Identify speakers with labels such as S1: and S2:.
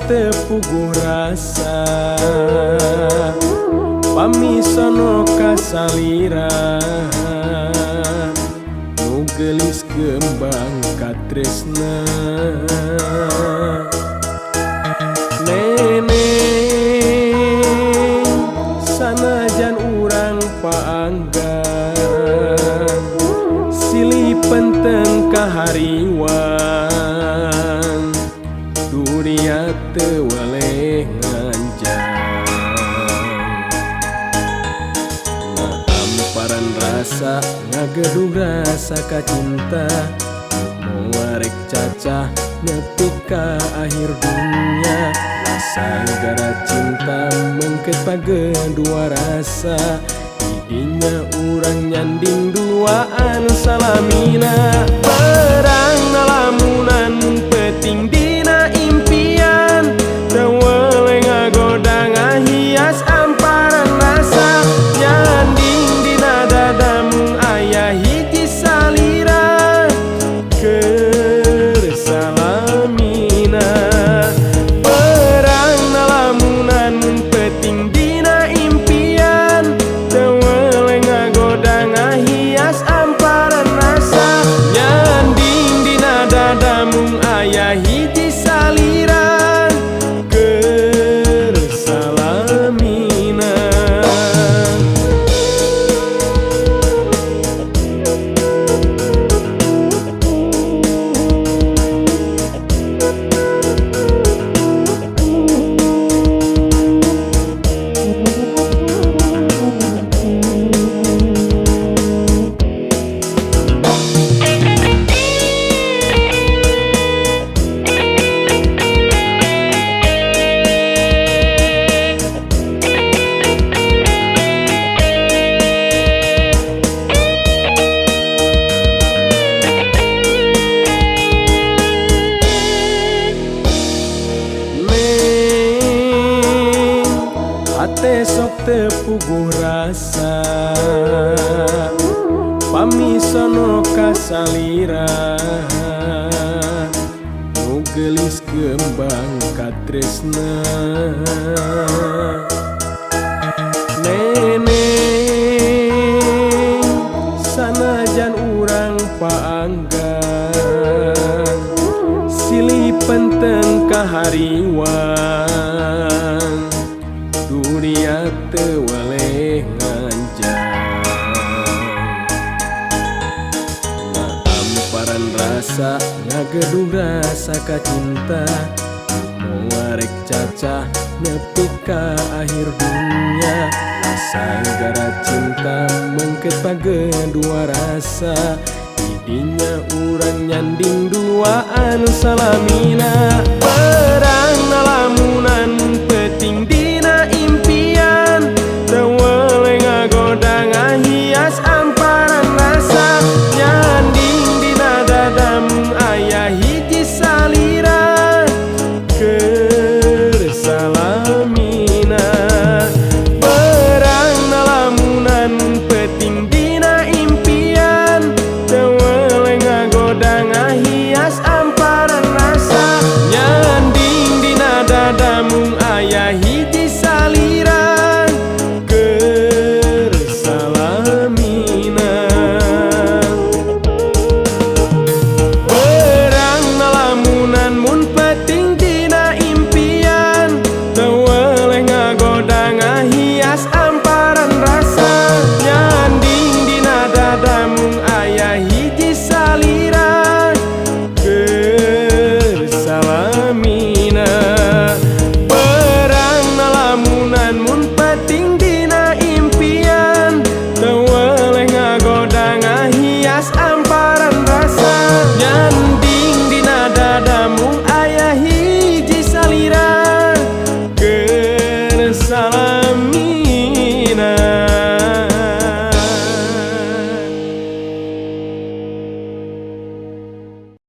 S1: tepuguh rasa pamisono kasalira nu gelis kembang katresna neneng sanajan urang paanggan silih penteng kahariwan dunia teu waleh nganjang ngahamparan rasa ngageduh rasa kacinta moarek cacah nepi ka akhir dunia sanggara cinta mengket pagedua rasa didinya urang nyanding duaan salamina perang nalamunan peting dina impian tewele ngagoda ngahias amparan rasa nyanding dina dadamu aya hiji salira keur salamina perang nalamunan peting dina impian tewele ngagoda ngahias amparan rasa nyanding dina dadamu aya hiji salira keur salamina hate sok tepuguh rasa pamisono kasalira nu gelis kembang katresna neneng sanajan urang paanggan silih penteng kahariwan dunia teu waleh nganjang ngahamparan rasa ngageduh rasa kacinta moarek cacah nepi ka akhir dunia sanggara cinta mengket pagedua rasa didinya urang nyanding duaan salamina perang nalamu